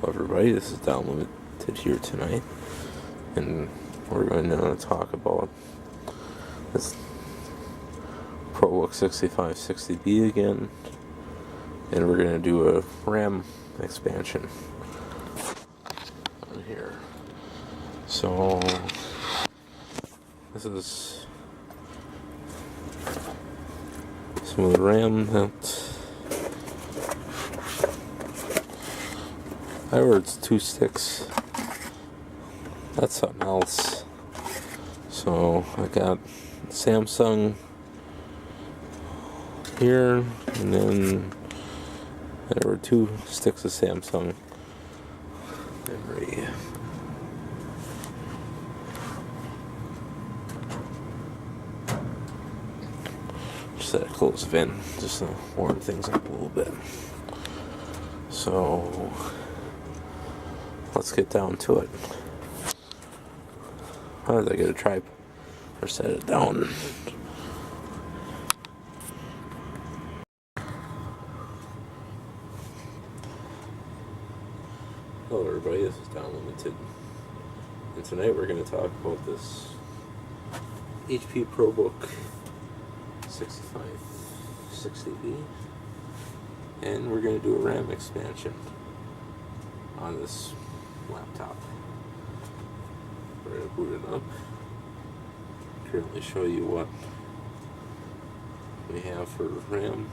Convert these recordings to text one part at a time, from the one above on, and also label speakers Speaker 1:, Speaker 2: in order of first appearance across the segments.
Speaker 1: Hello everybody, this is Down Limited here tonight, and we're going to talk about this ProBook 6560B again, and we're going to do a RAM expansion on here. So this is some of the RAM that I ordered 2 sticks. That's something else. So I got Samsung here, and then there were 2 sticks of Samsung memory. Just let it close the vent, just to warm things up a little bit. So let's get down to it. How did I get a tripod or set it down? Hello everybody, this is Down Limited, and tonight we're going to talk about this HP ProBook 6560B, and we're going to do a RAM expansion on this laptop. We're going to boot it up, currently show you what we have for RAM.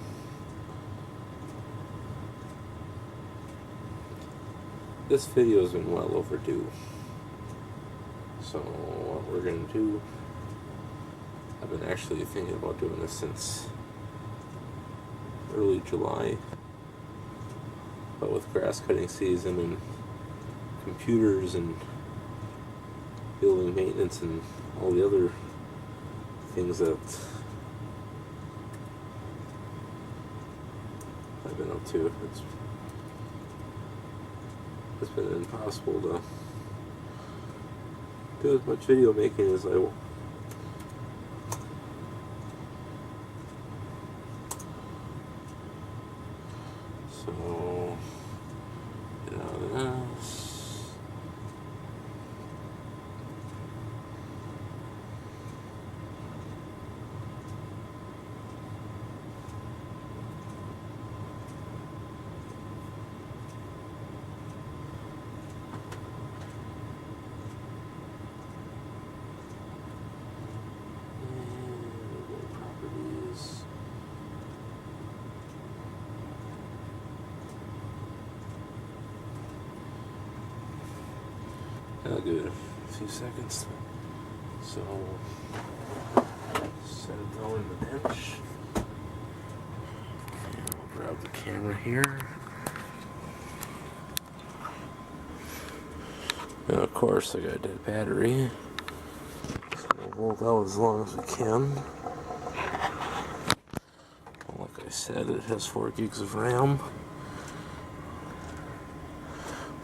Speaker 1: This video has been well overdue, so what we're going to do, I've been actually thinking about doing this since early July, but with grass cutting season and computers and building maintenance and all the other things that I've been up to, it's been impossible to do as much video making as I want. So, get out of this. Properties. I'll give it a few seconds. So, set it down on the bench. And we'll grab the camera here. And of course, I got a dead battery. So we'll hold out as long as we can. Like I said, it has 4 gigs of RAM.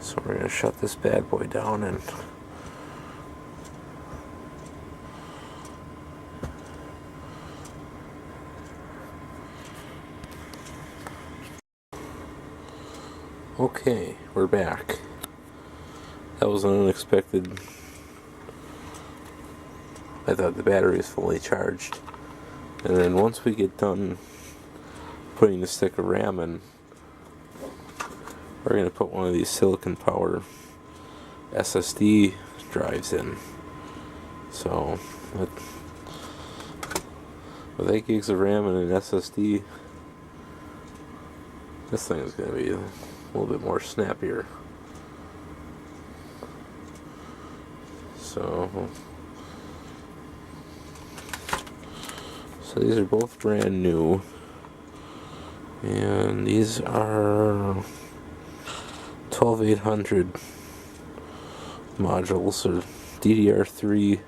Speaker 1: So we're going to shut this bad boy down and okay, we're back. That was an unexpected. I thought the battery was fully charged, and then once we get done putting the stick of RAM in, we're going to put one of these silicon power SSD drives in. So with 8 gigs of RAM and an SSD, this thing is going to be a little bit more snappier. So these are both brand new, and these are 12800 modules, or DDR3.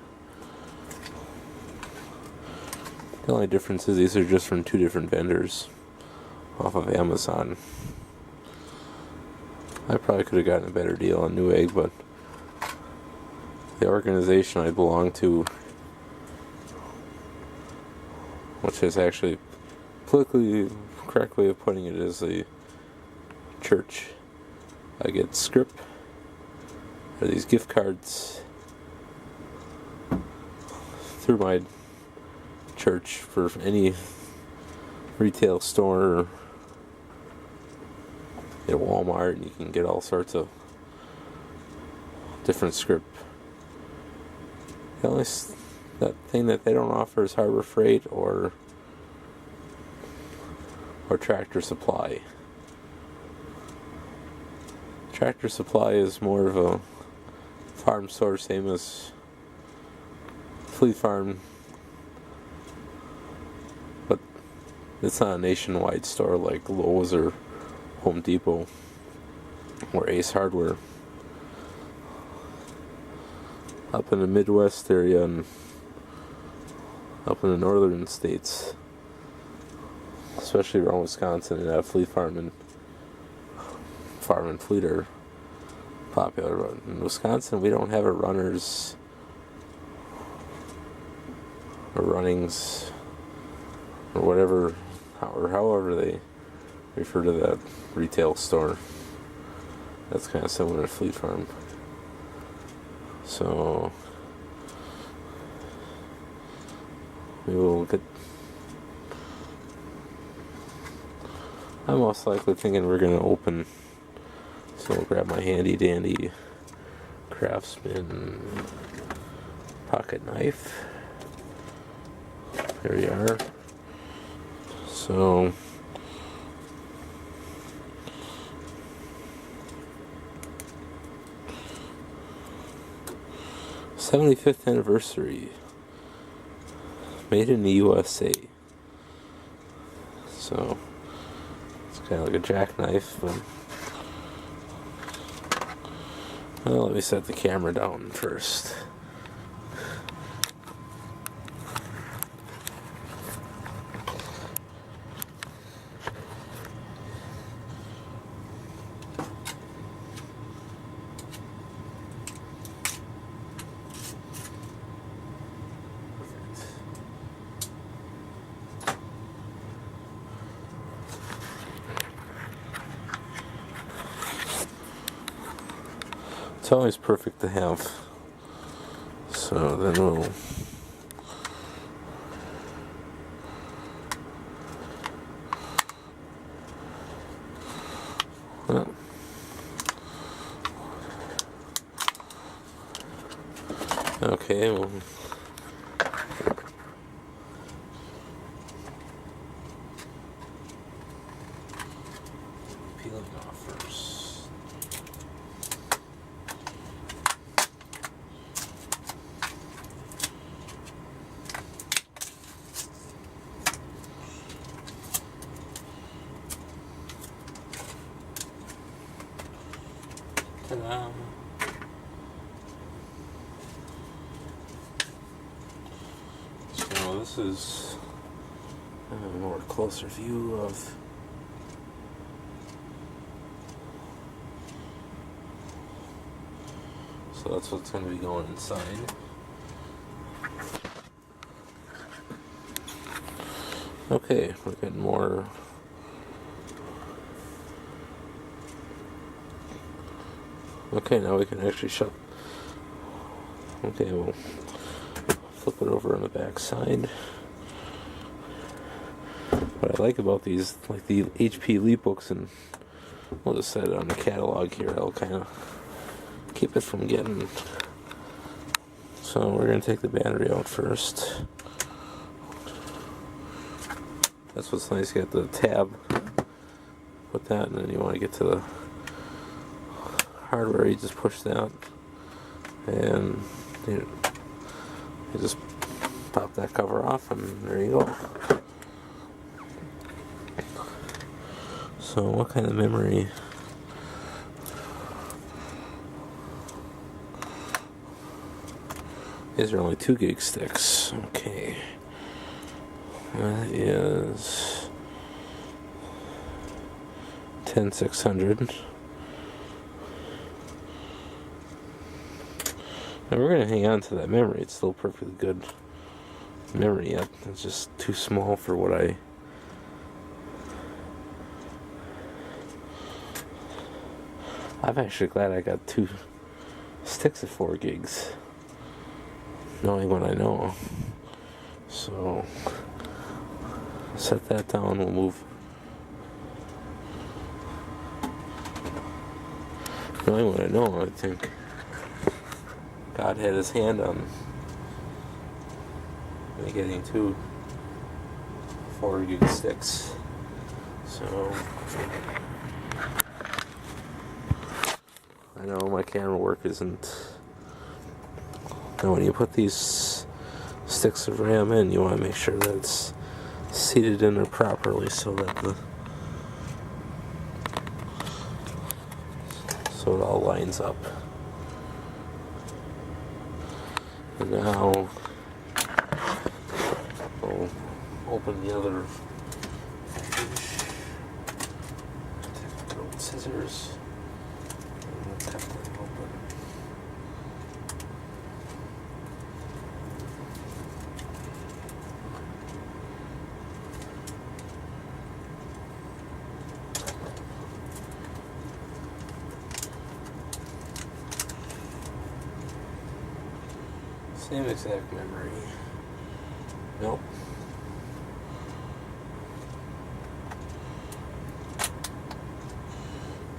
Speaker 1: The only difference is these are just from 2 different vendors off of Amazon. I probably could have gotten a better deal on Newegg, but the organization I belong to, which is actually politically correct way of putting it, is a church, I get script or these gift cards through my church for any retail store or at Walmart, and you can get all sorts of different script. The only that thing that they don't offer is Harbor Freight or Tractor Supply. Tractor Supply is more of a farm store, same as Fleet Farm, but it's not a nationwide store like Lowe's or Home Depot or Ace Hardware. Up in the Midwest area and up in the northern states, especially around Wisconsin, and Fleet Farm and Fleet are popular. But in Wisconsin, we don't have a Runners or Runnings or whatever, or however they refer to that retail store. That's kind of similar to Fleet Farm. So we will get. I'm most likely thinking we're going to open. So I'll grab my handy dandy Craftsman pocket knife. There we are. So 75th anniversary. Made in the USA. So it's kind of like a jackknife, but well, let me set the camera down first. It's always perfect to have. So then we'll okay, well, peeling off first. Ta-da. So this is a more closer view of so that's what's going to be going inside. Okay, we're getting more. Okay, now we can actually shut. Okay, we'll flip it over on the back side. What I like about these, like the HP Leap books, and we'll just set it on the catalog here, I'll kind of keep it from getting. So we're going to take the battery out first. That's what's nice, you got the tab. Put that, and then you want to get to the hardware, you just push that, and you just pop that cover off, and there you go. So what kind of memory? These are only 2 gig sticks. Okay, that is 10600. And we're going to hang on to that memory. It's still perfectly good memory yet. It's just too small for what I I'm actually glad I got 2 sticks of 4 gigs, knowing what I know. So set that down, we'll move. Knowing what I know, I think God had his hand on me getting 2 4 gig sticks. So I know my camera work isn't. Now when you put these sticks of RAM in, you want to make sure that it's seated in there properly so that so it all lines up. And now we'll open the other package. Take the scissors and we'll cut them open. Same exact memory. Nope.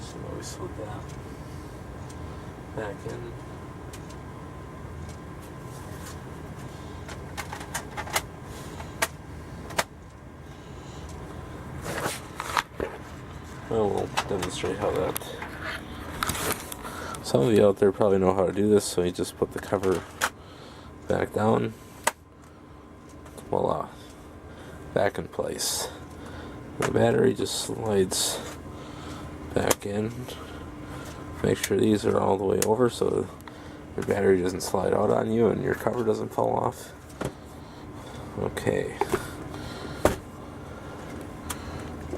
Speaker 1: So we slid that back in. Well, we'll demonstrate how that. Some of you out there probably know how to do this, so you just put the cover back down. Voila. Back in place. The battery just slides back in. Make sure these are all the way over so your battery doesn't slide out on you and your cover doesn't fall off. Okay.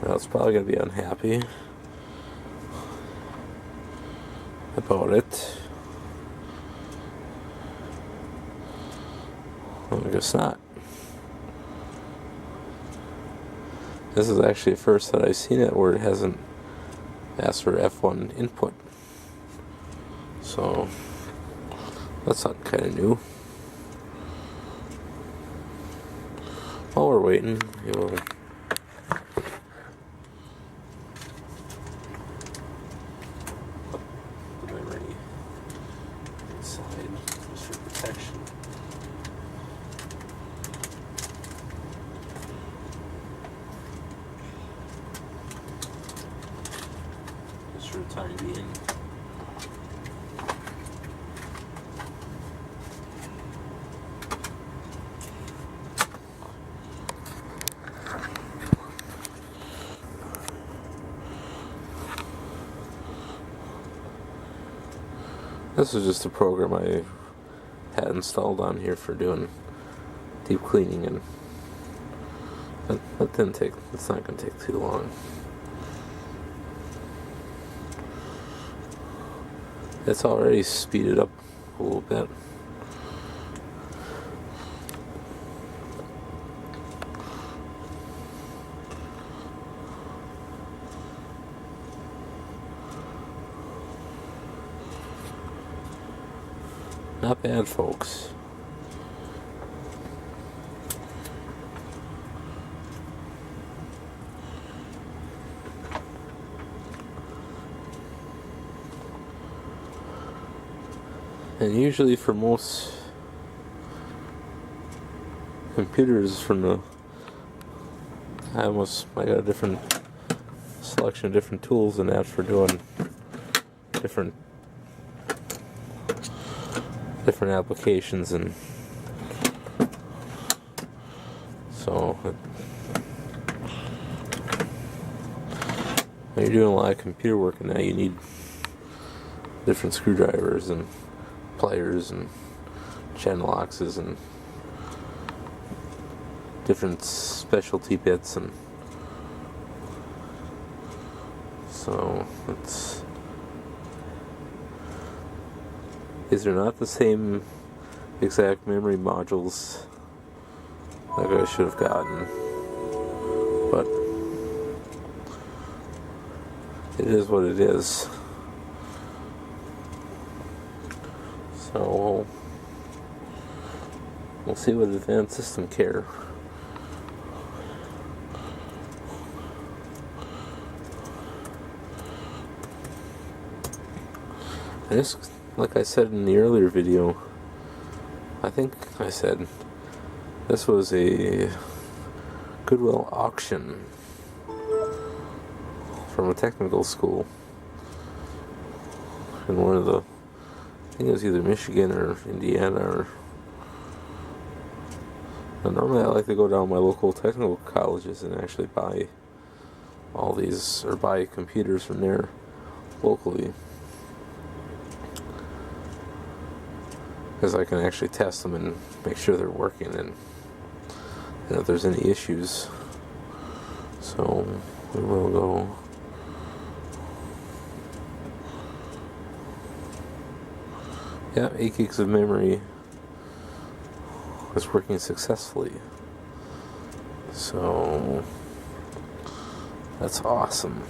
Speaker 1: Now it's probably going to be unhappy about it. Well, I guess not. This is actually the first that I've seen it where it hasn't asked for F1 input. So that's not kind of new. While we're waiting, we will put the memory inside just for protection. Just for the time being. This is just a program I had installed on here for doing deep cleaning, and that didn't take. It's not going to take too long. It's already speeded up a little bit. Not bad, folks. And usually for most computers from the I got a different selection of different tools and apps for doing different applications, and so when you're doing a lot of computer work and that, you need different screwdrivers and pliers and channel locks and different specialty bits, and so these are not the same exact memory modules like I should have gotten, but it is what it is. So we'll see what advanced system care. And this, like I said in the earlier video, I think I said this was a Goodwill auction from a technical school in one of the, I think it was either Michigan or Indiana, or normally I like to go down my local technical colleges and actually buy all these, or buy computers from there locally, because I can actually test them and make sure they're working, and if there's any issues. So we will go. Yeah, 8 gigs of memory was working successfully. So that's awesome.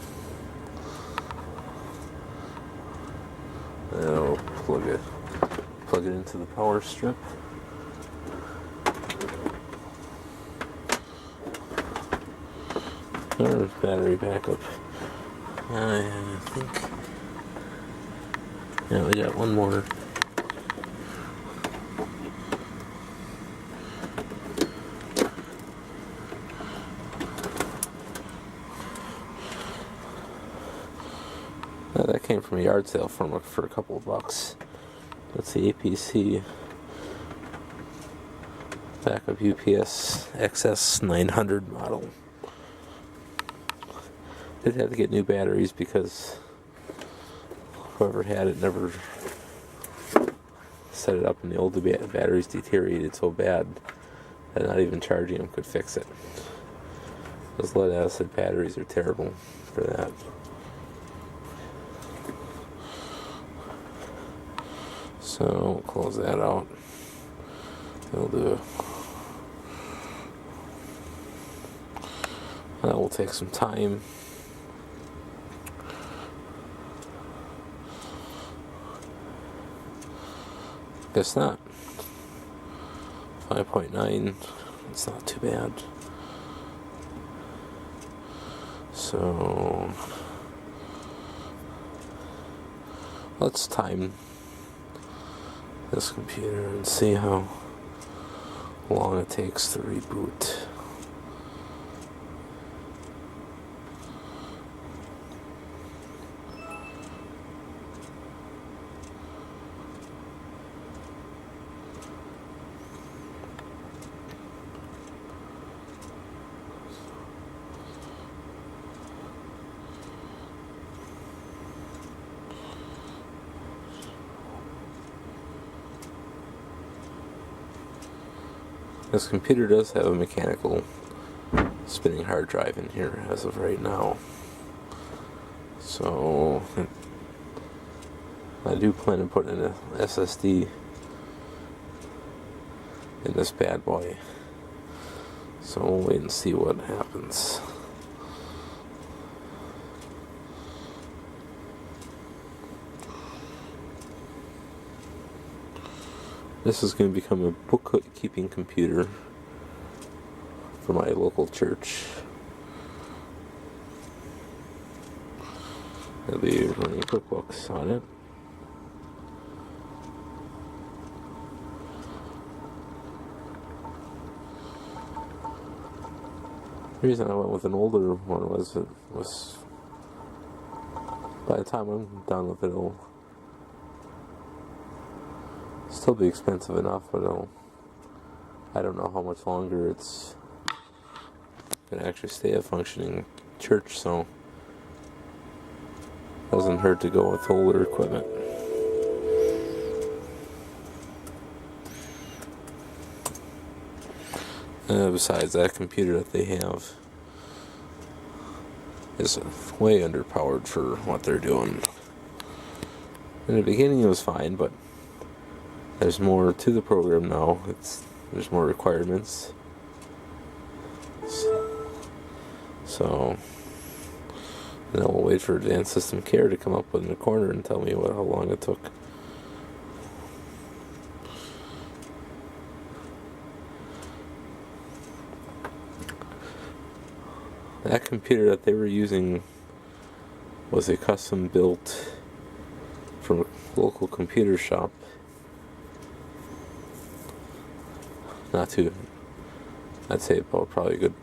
Speaker 1: Now plug it into the power strip. There's battery backup. I think, yeah, we got one more. That came from a yard sale for a couple of bucks. That's the APC backup UPS XS 900 model. Did have to get new batteries because whoever had it never set it up, and the old batteries deteriorated so bad that not even charging them could fix it. Those lead acid batteries are terrible for that. So we'll close that out. We'll do. That will take some time. Guess not. 5.9. It's not too bad. So let's time this computer and see how long it takes to reboot. This computer does have a mechanical spinning hard drive in here as of right now. So I do plan on putting an SSD in this bad boy. So we'll wait and see what happens. This is going to become a bookkeeping computer for my local church. I'll be running QuickBooks on it. The reason I went with an older one was by the time I'm done with it, it'll still be expensive enough, but I don't know how much longer it's going to actually stay a functioning church, so it doesn't hurt to go with older equipment. Besides, that computer that they have is way underpowered for what they're doing. In the beginning it was fine, but there's more to the program now. There's more requirements. So then we'll wait for Advanced System Care to come up in the corner and tell me how long it took. that computer that they were using was a custom built from a local computer shop. Not too, I'd say about probably a good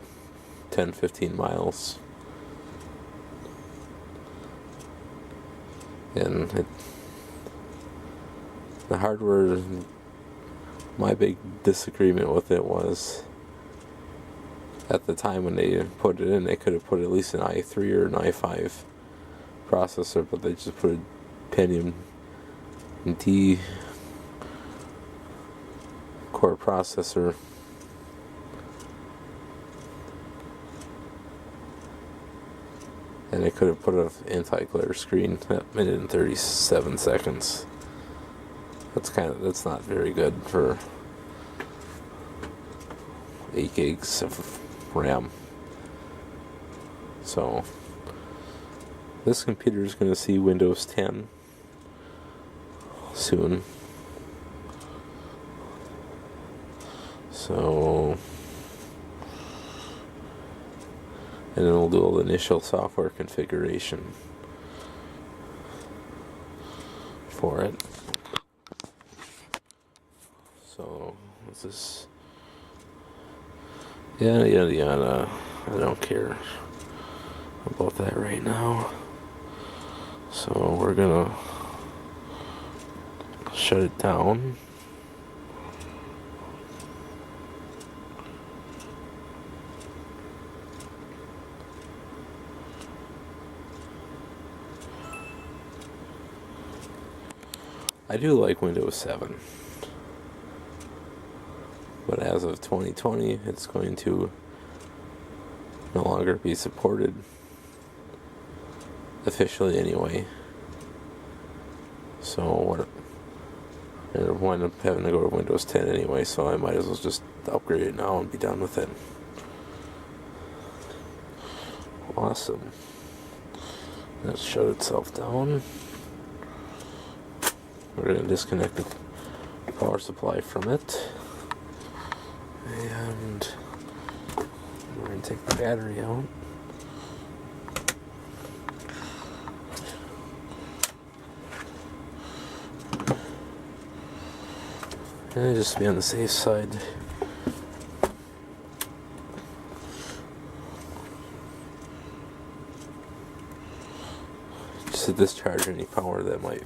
Speaker 1: 10-15 miles. And the hardware, my big disagreement with it was, at the time when they put it in, they could have put at least an i3 or an i5 processor, but they just put a Pentium D core processor. And they could have put an anti-glare screen at 1:37 seconds. That's not very good for 8 gigs of RAM. So this computer is going to see Windows 10 soon. So, and then we'll do all the initial software configuration for it. So, what's this? Yada yada yada. I don't care about that right now. So we're gonna shut it down. I do like Windows 7, but as of 2020, it's going to no longer be supported officially anyway. So what? I wind up having to go to Windows 10 anyway, so I might as well just upgrade it now and be done with it. Awesome. Let's shut itself down. We're going to disconnect the power supply from it. And we're going to take the battery out. And just to be on the safe side, just to discharge any power that might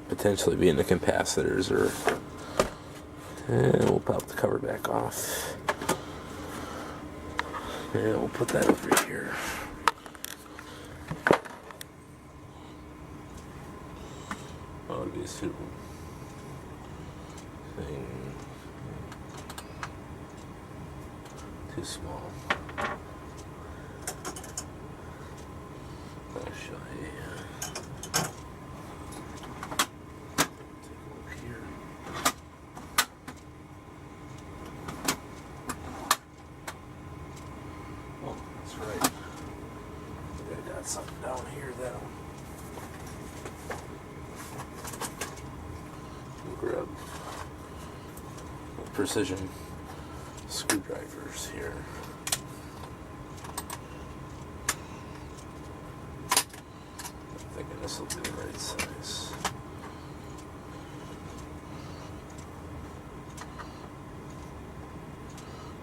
Speaker 1: potentially be in the capacitors, and we'll pop the cover back off. And we'll put that over here. That would be a suitable thing. Too small. Actually, something down here that'll grab precision screwdrivers here. I'm thinking this will be the right size.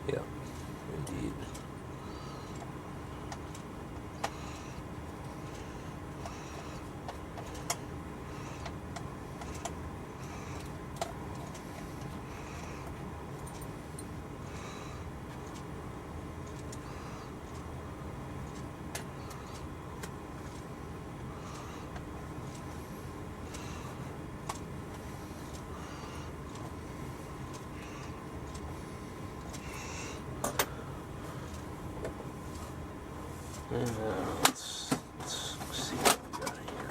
Speaker 1: Yeah, indeed. Let's see what we got here.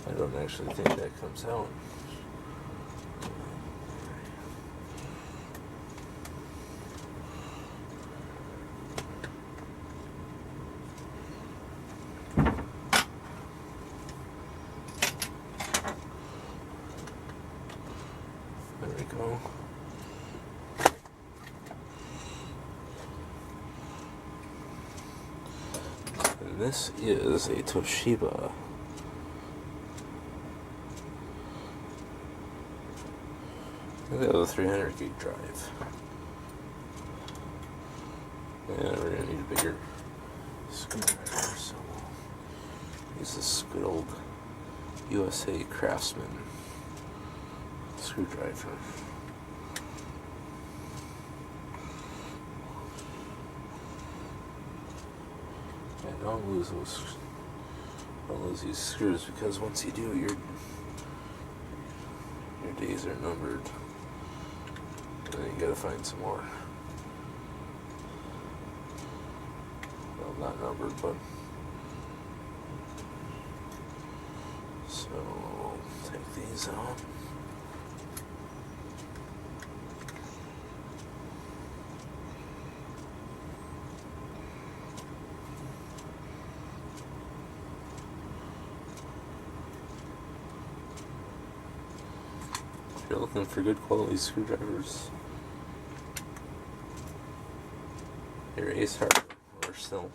Speaker 1: I don't actually think that comes out. go. And this is a Toshiba. I think that was a 300 gig drive. And we're going to need a bigger screwdriver, so we'll use this good old USA Craftsman screwdriver. And don't lose these screws, because once you do, your days are numbered. And then you gotta find some more. Well, not numbered, but so take these out. If you're looking for good quality screwdrivers, your Ace Hardware still.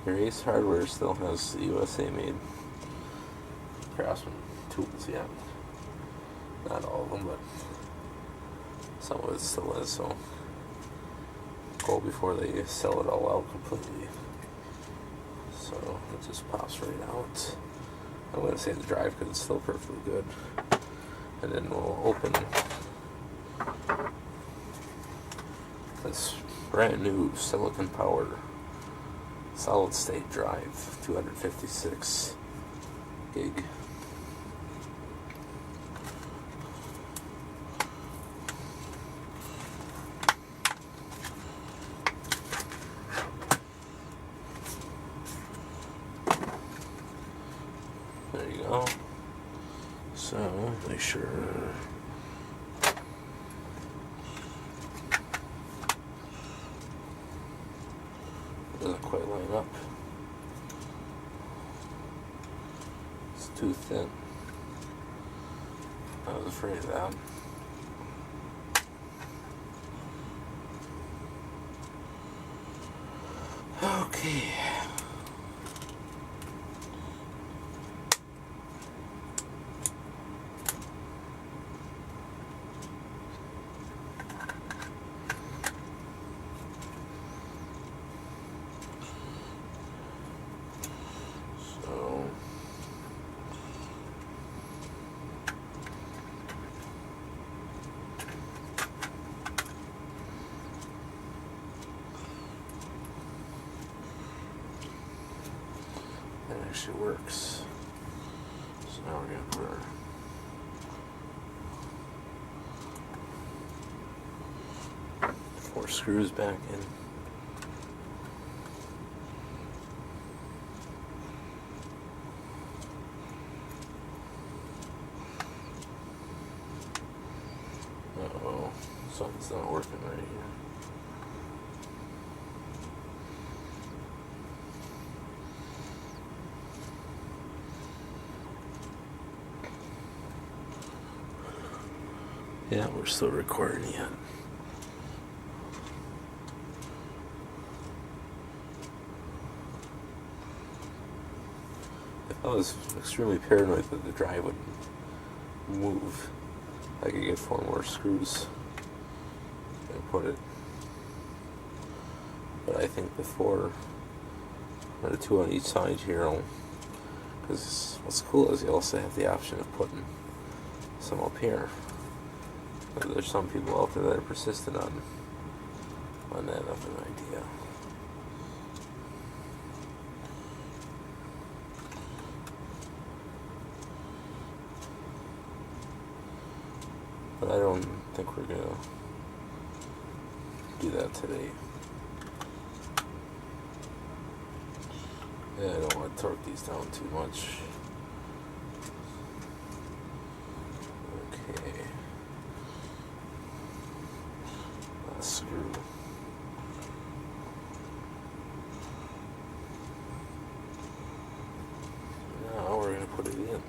Speaker 1: Your Ace Hardware still has USA made Craftsman tools, yeah. Not all of them, but some of it still is, so go before they sell it all out completely. So it just pops right out. I'm going to say the drive because it's still perfectly good. And then we'll open this brand new silicon powered solid state drive, 256 gig. There you go. So make sure doesn't quite line up. It's too thin. I was afraid of that. Okay. That actually works. So now we're going to put our 4 screws back in. Uh-oh, something's not working right here. Yeah, we're still recording yet. If I was extremely paranoid that the drive would move, I could get 4 more screws and put it. But I think the 4, or the 2 on each side here, because what's cool is you also have the option of putting some up here. But there's some people out there that are persistent on that of an idea. But I don't think we're gonna do that today. Yeah, I don't want to torque these down too much. Okay. Last screw. Now we're gonna put it in.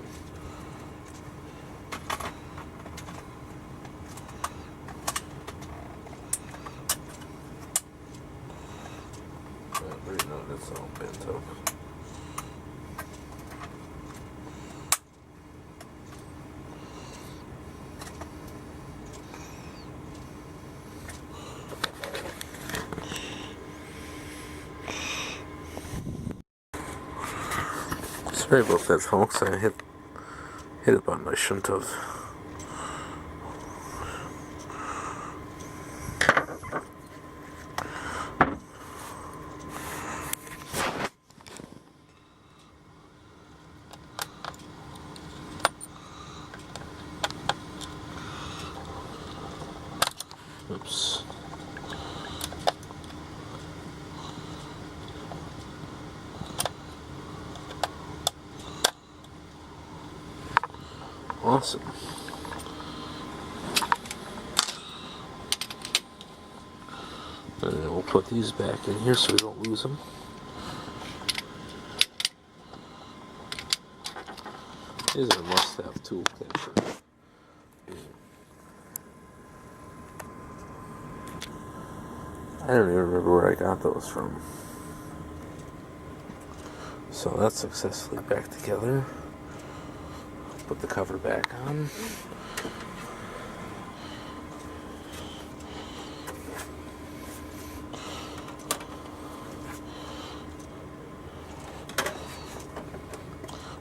Speaker 1: bent up. Sorry about that, folks. I hit a button I shouldn't have. Oops. Awesome. And then we'll put these back in here so we don't lose them. These are a must-have tool catcher. I don't even remember where I got those from. So that's successfully back together. Put the cover back on.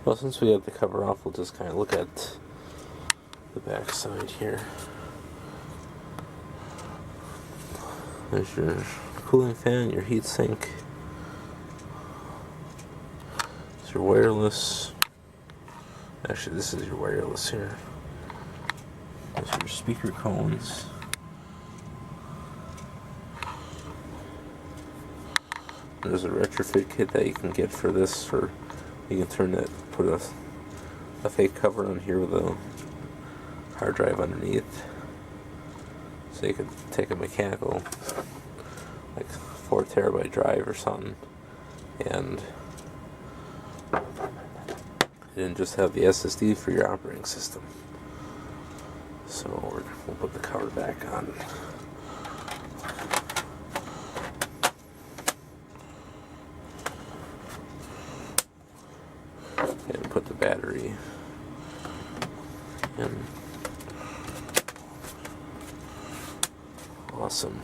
Speaker 1: Well, since we have the cover off, we'll just kind of look at the back side here. There's your cooling fan, your heat sink. It's your wireless. Actually, this is your wireless here. There's your speaker cones. There's a retrofit kit that you can get for this, or you can turn that, put a fake cover on here with a hard drive underneath. So you could take a mechanical, like 4 terabyte drive or something, and and just have the SSD for your operating system. So we'll put the cover back on. And put the battery in. Awesome.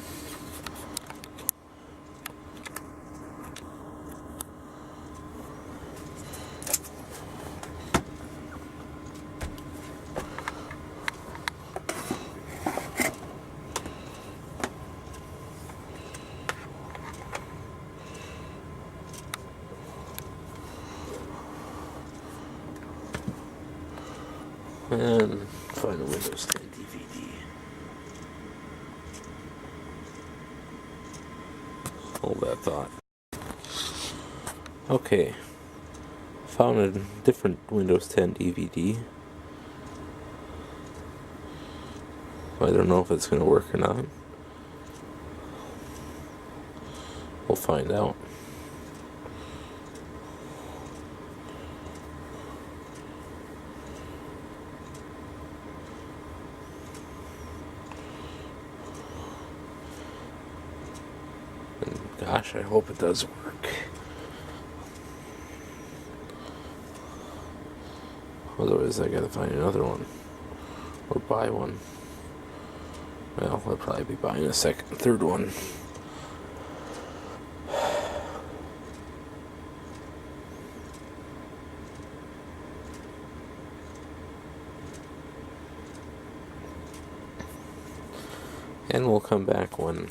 Speaker 1: And find a Windows 10 DVD. Hold that thought. Okay. Found a different Windows 10 DVD. I don't know if it's going to work or not. We'll find out. Gosh, I hope it does work. Otherwise, I gotta find another one. Or buy one. Well, I'll probably be buying a third one. And we'll come back when,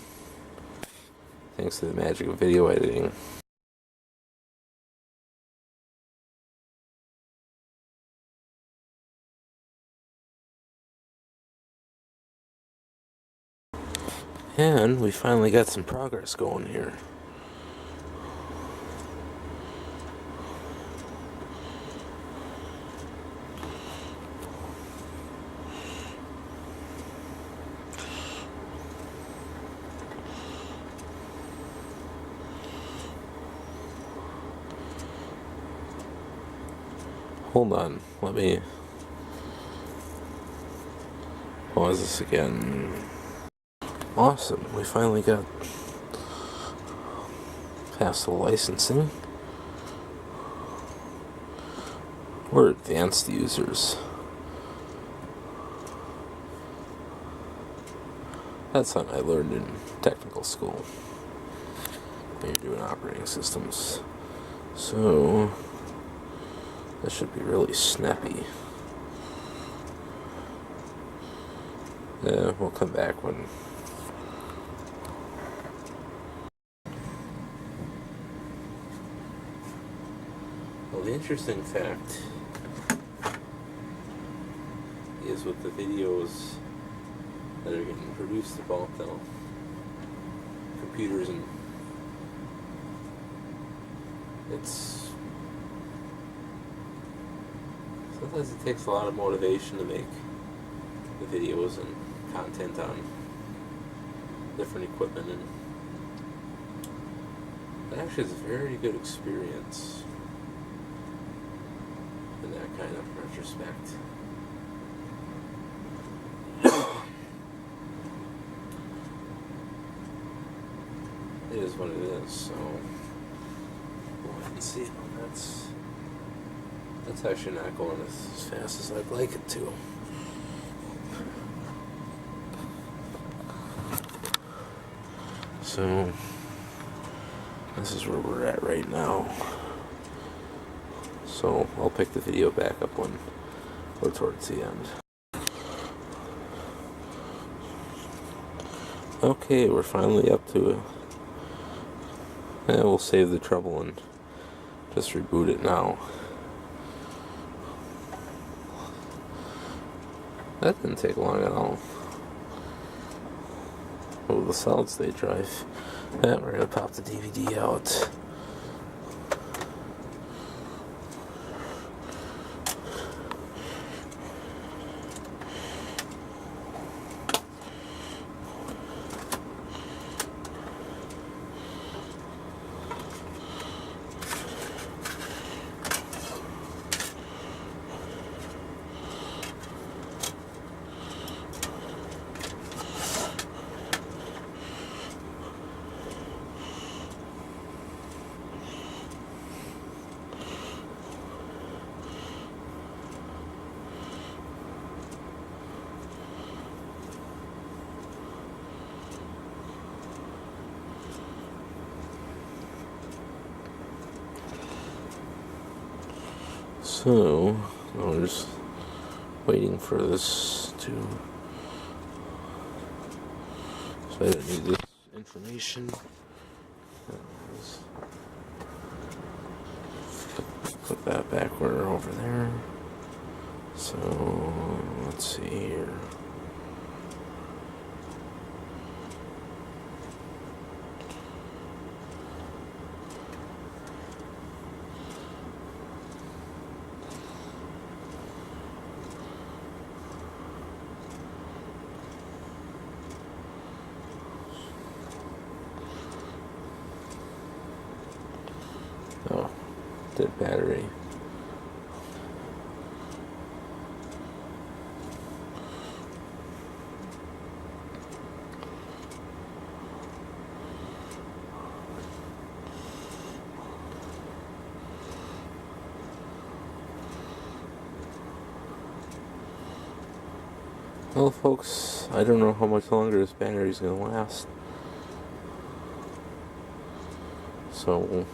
Speaker 1: thanks to the magic of video editing, and we finally got some progress going here. Hold on, let me pause this again. Awesome, we finally got past the licensing. We're advanced users. That's something I learned in technical school when you're doing operating systems. So this should be really snappy. Yeah, we'll come back when. Well, the interesting fact is with the videos that are getting produced about the computers, and it's sometimes it takes a lot of motivation to make the videos and content on different equipment, and it actually is a very good experience in that kind of retrospect. It is what it is, so we'll have to see. That's actually not going as fast as I'd like it to. So this is where we're at right now. So I'll pick the video back up when we're towards the end. Okay, we're finally up to it. Yeah, we'll save the trouble and just reboot it now. That didn't take long at all. Oh, the solid state drive. Yeah, we're gonna pop the DVD out. So, we're just waiting for this to. So I don't need this information. Put that backward over there. So, let's see here. Oh, dead battery. Well, folks, I don't know how much longer this battery is going to last. So,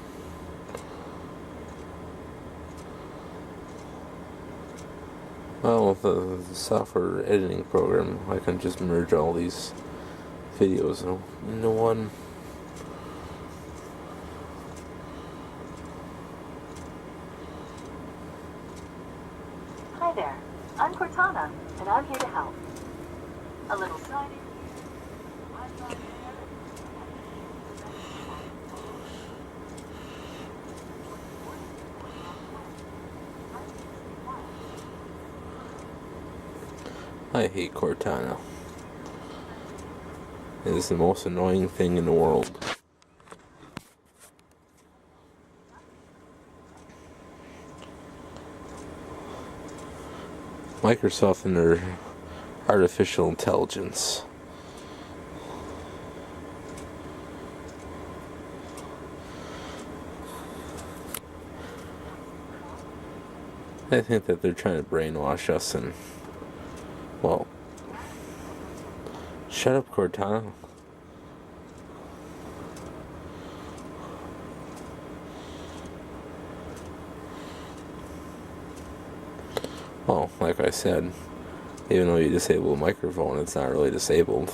Speaker 1: well, with the software editing program, I can just merge all these videos into one.
Speaker 2: Hi there, I'm Cortana, and I'm here to help. A little signing.
Speaker 1: I hate Cortana. It is the most annoying thing in the world. Microsoft and their artificial intelligence. I think that they're trying to brainwash us and, well, shut up, Cortana. Well, like I said, even though you disable a microphone, it's not really disabled.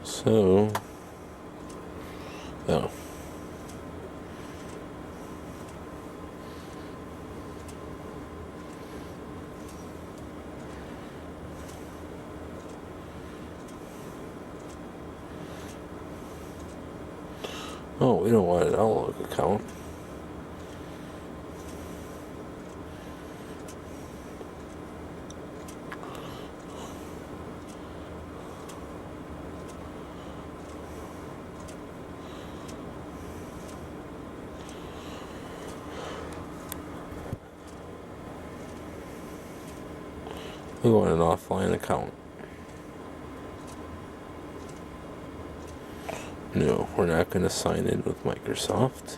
Speaker 1: So, oh. Oh, we don't want an Outlook account. We want an offline account. No, we're not going to sign in with Microsoft.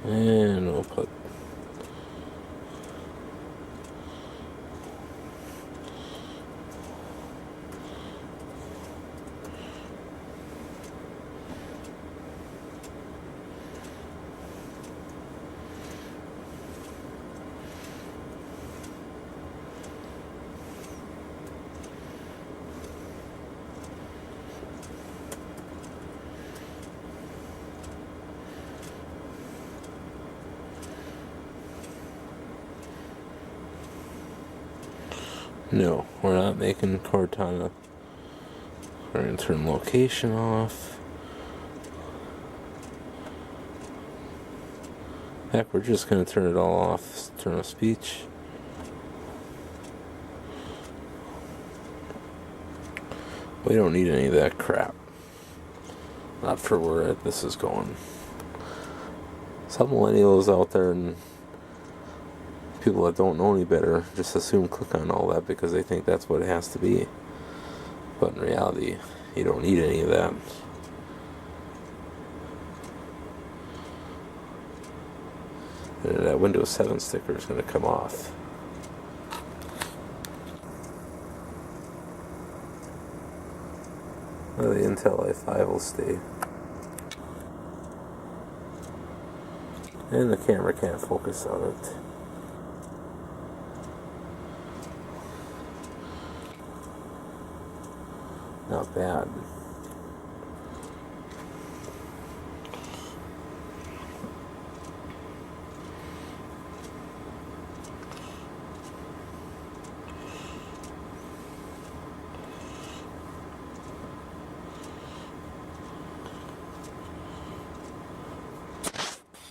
Speaker 1: And we'll put no, we're not making Cortana. We're going to turn location off. Heck, we're just going to turn it all off. Turn off speech. We don't need any of that crap. Not for where this is going. Some millennials out there and people that don't know any better just assume click on all that because they think that's what it has to be. But in reality, you don't need any of that. And that Windows 7 sticker is going to come off. Well, the Intel i5 will stay. And the camera can't focus on it. Not bad.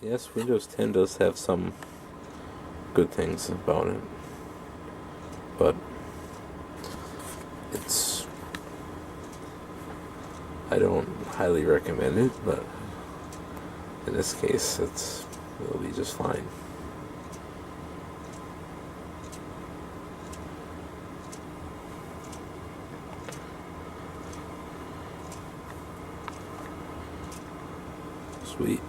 Speaker 1: Yes, Windows 10 does have some good things about it, but I don't highly recommend it, but in this case, it'll be just fine. Sweet.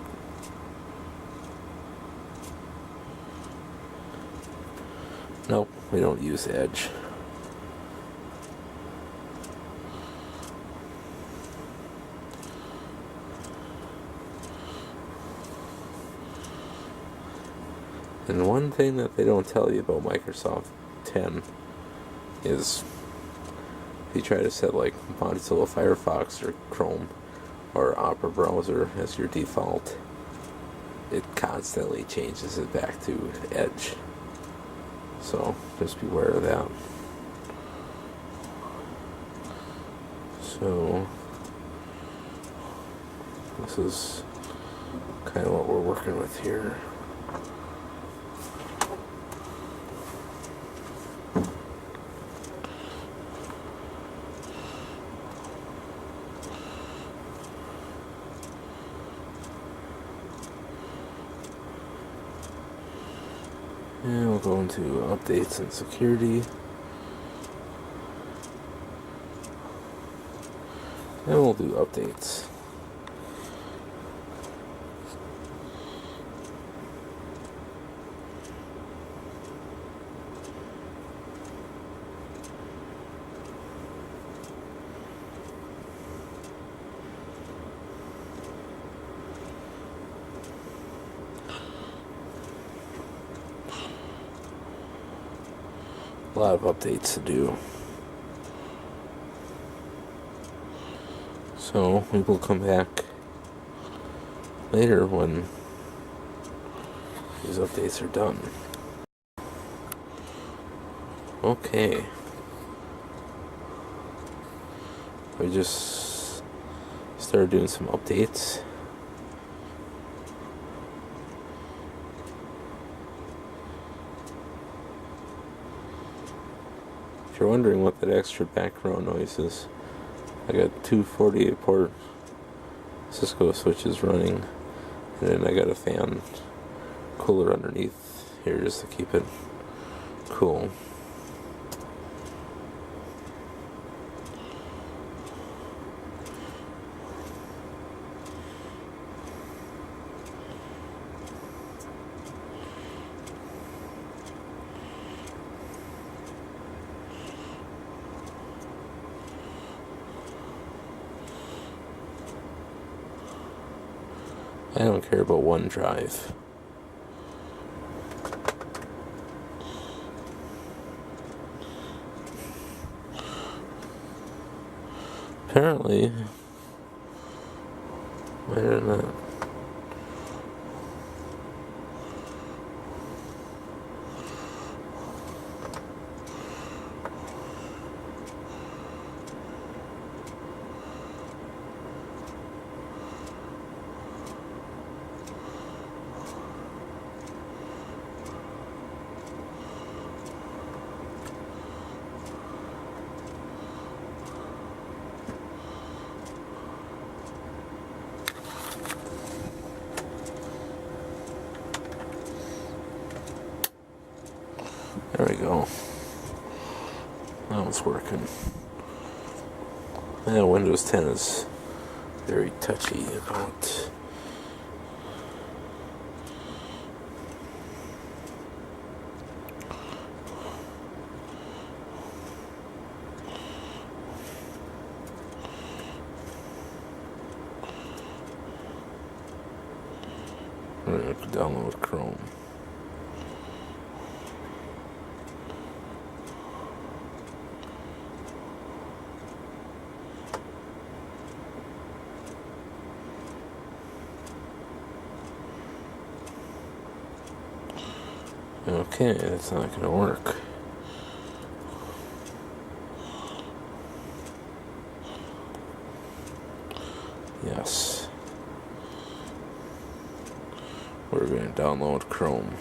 Speaker 1: Nope, we don't use Edge. And one thing that they don't tell you about Microsoft 10 is if you try to set like Mozilla Firefox or Chrome or Opera browser as your default, it constantly changes it back to Edge. So just beware of that. So this is kind of what we're working with here. And we'll go into updates and security. And we'll do updates. A lot of updates to do. So we will come back later when these updates are done. Okay. We just started doing some updates. If you're wondering what that extra background noise is, I got two 48 port Cisco switches running, and then I got a fan cooler underneath here just to keep it cool. I don't care about OneDrive. Apparently, I don't know. There we go. Now it's working. Yeah, Windows 10 is very touchy about I'm gonna download Chrome. Okay, that's not gonna work. Yes. We're gonna download Chrome.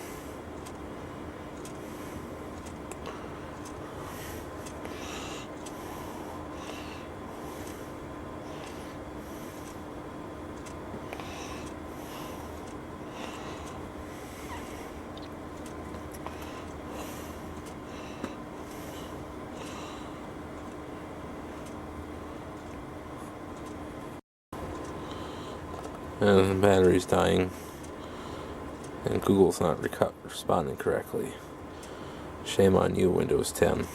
Speaker 1: And the battery's dying, and Google's not responding correctly. Shame on you, Windows 10.